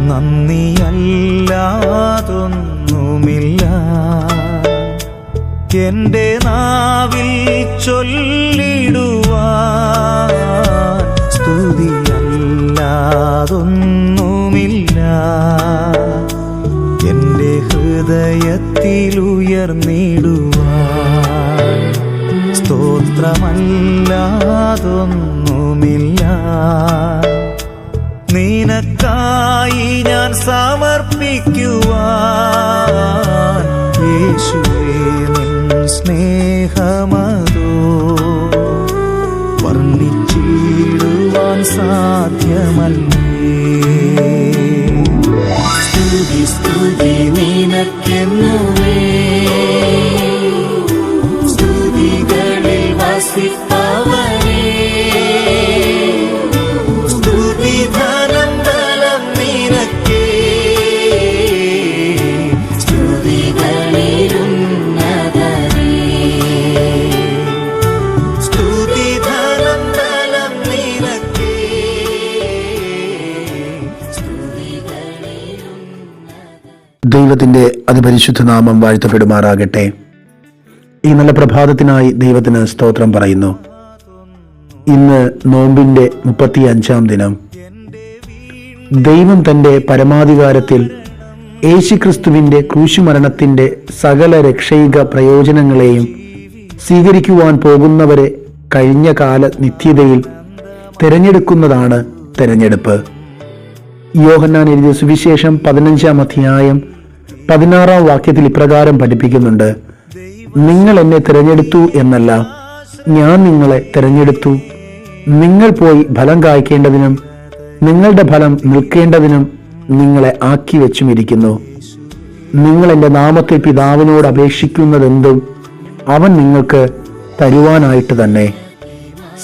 നന്ദിയല്ലാതൊന്നുമില്ല എന്റെ നാവിൽ ചൊല്ലിടുവാൻ, സ്തുതിയല്ലാതൊന്നുമില്ല എന്റെ ഹൃദയത്തിലുയർന്നിടുവാൻ, സ്തോത്രമല്ലാതൊന്നുമില്ല നിനക്കായി ഞാൻ സമർപ്പിക്കുവാൻ. യേശുവേ നിൻ സ്നേഹമതോ വർണ്ണിച്ചിടുവാൻ സാധ്യമല്ലേ. സ്തുതി സ്തുതി നിനക്കെന്നുമേ, സ്തുതികളിൽ വസിപ്പവനേ, സ്തുതി ധനം ബലം നിനക്കേ, സ്തുതികളിലുന്നതനേ, സ്തുതി ധനം ബലം നിനക്കേ, ദൈവത്തിന്റെ അതിപരിശുദ്ധ നാമം വാഴ്ത്തപ്പെടുമാറാകട്ടെ. ഈ നല്ല പ്രഭാതത്തിനായി ദൈവത്തിന് സ്തോത്രം പറയുന്നു. ഇന്ന് നോമ്പിന്റെ 35-ാം ദിനം. ദൈവം തന്റെ പരമാധികാരത്തിൽ യേശുക്രിസ്തുവിന്റെ ക്രൂശുമരണത്തിന്റെ സകല രക്ഷയിക പ്രയോജനങ്ങളെയും സ്വീകരിക്കുവാൻ പോകുന്നവരെ കഴിഞ്ഞ കാല നിത്യതയിൽ തിരഞ്ഞെടുക്കുന്നതാണ് തിരഞ്ഞെടുപ്പ്. യോഹന്നാൻ എഴുതിയ സുവിശേഷം 15-ാം അധ്യായം 16-ാം വാക്യത്തിൽ ഇപ്രകാരം പഠിപ്പിക്കുന്നുണ്ട്: നിങ്ങൾ എന്നെ തിരഞ്ഞെടുത്തു എന്നല്ല, ഞാൻ നിങ്ങളെ തിരഞ്ഞെടുത്തു, നിങ്ങൾ പോയി ഫലം കായ്ക്കേണ്ടതിനും നിങ്ങളുടെ ഫലം നിൽക്കേണ്ടതിനും നിങ്ങളെ ആക്കി വെച്ചുമിരിക്കുന്നു. നിങ്ങൾ എൻ്റെ നാമത്തിൽ പിതാവിനോട് അപേക്ഷിക്കുന്നതെന്തും അവൻ നിങ്ങൾക്ക് തരുവാനായിട്ട് തന്നെ.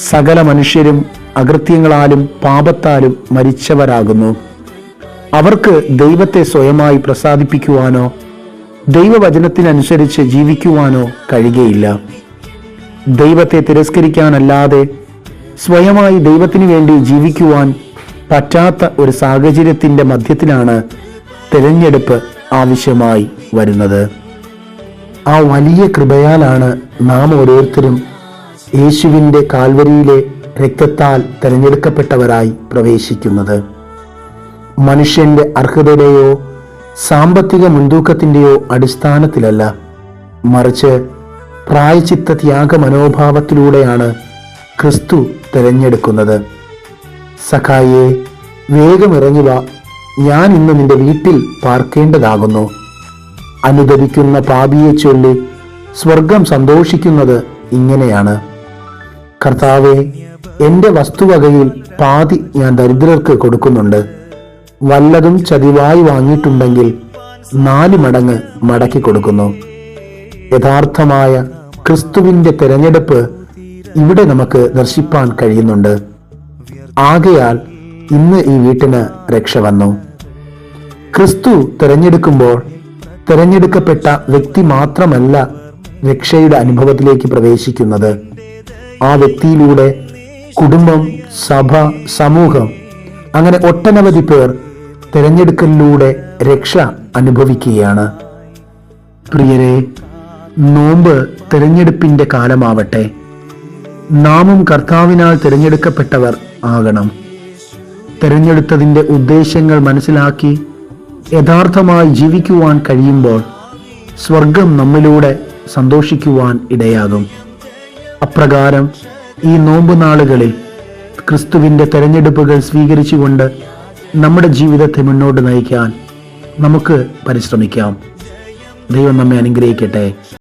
സകല മനുഷ്യരും അകൃത്യങ്ങളാലും പാപത്താലും മരിച്ചവരാകുന്നു. അവർക്ക് ദൈവത്തെ സ്വയമായി പ്രസാദിപ്പിക്കുവാനോ ദൈവവചനത്തിനനുസരിച്ച് ജീവിക്കുവാനോ കഴിയുകയില്ല. ദൈവത്തെ തിരസ്കരിക്കാനല്ലാതെ സ്വയമായി ദൈവത്തിനു വേണ്ടി ജീവിക്കുവാൻ പറ്റാത്ത ഒരു സാഹചര്യത്തിന്റെ മധ്യത്തിലാണ് തിരഞ്ഞെടുപ്പ് ആവശ്യമായി വരുന്നത്. ആ വലിയ കൃപയാലാണ് നാം ഓരോരുത്തരും യേശുവിൻ്റെ കാൽവരിയിലെ രക്തത്താൽ തിരഞ്ഞെടുക്കപ്പെട്ടവരായി പ്രവേശിക്കുന്നത്. മനുഷ്യന്റെ അർഹതയുടെയോ സാമ്പത്തിക മുൻതൂക്കത്തിൻ്റെയോ അടിസ്ഥാനത്തിലല്ല, മറിച്ച് പ്രായശ്ചിത്ത ത്യാഗ മനോഭാവത്തിലൂടെയാണ് ക്രിസ്തു തിരഞ്ഞെടുക്കുന്നത്. സഖായേ, വേഗം ഇറങ്ങുക, ഞാൻ ഇന്ന് നിന്റെ വീട്ടിൽ പാർക്കേണ്ടതാകുന്നു. അനുദപിക്കുന്ന പാപിയെ ചൊല്ലി സ്വർഗം സന്തോഷിക്കുന്നത് ഇങ്ങനെയാണ്: കർത്താവേ, എൻ്റെ വസ്തുവകയിൽ പാതി ഞാൻ ദരിദ്രർക്ക് കൊടുക്കുന്നുണ്ട്. വല്ലതും ചതിവായി വാങ്ങിയിട്ടുണ്ടെങ്കിൽ 4 മടങ്ങ് മടക്കി കൊടുക്കുന്നു. യഥാർത്ഥമായ ക്രിസ്തുവിൻ്റെ തിരഞ്ഞെടുപ്പ് ഇവിടെ നമുക്ക് ദർശിപ്പാൻ കഴിയുന്നുണ്ട്. ആകയാൽ ഇന്ന് ഈ വീട്ടിന് രക്ഷ വന്നു. ക്രിസ്തു തിരഞ്ഞെടുക്കുമ്പോൾ തിരഞ്ഞെടുക്കപ്പെട്ട വ്യക്തി മാത്രമല്ല രക്ഷയുടെ അനുഭവത്തിലേക്ക് പ്രവേശിക്കുന്നത്. ആ വ്യക്തിയിലൂടെ കുടുംബം, സഭ, സമൂഹം, അങ്ങനെ ഒട്ടനവധി പേർ തിരഞ്ഞെടുക്കലിലൂടെ രക്ഷ അനുഭവിക്കുകയാണ്. പ്രിയരെ, നോമ്പ് തിരഞ്ഞെടുപ്പിന്റെ കാലമാവട്ടെ. നാമും കർത്താവിനാൽ തിരഞ്ഞെടുക്കപ്പെട്ടവർ ആകണം. തിരഞ്ഞെടുത്തതിൻ്റെ ഉദ്ദേശങ്ങൾ മനസ്സിലാക്കി യഥാർത്ഥമായി ജീവിക്കുവാൻ കഴിയുമ്പോൾ സ്വർഗം നമ്മിലൂടെ സന്തോഷിക്കുവാൻ ഇടയാകും. അപ്രകാരം ഈ നോമ്പ് നാളുകളിൽ ക്രിസ്തുവിൻ്റെ തിരഞ്ഞെടുപ്പുകൾ സ്വീകരിച്ചുകൊണ്ട് നമ്മുടെ ജീവിതത്തെ മുന്നോട്ട് നയിക്കാൻ നമുക്ക് പരിശ്രമിക്കാം. ദൈവം നമ്മെ അനുഗ്രഹിക്കട്ടെ.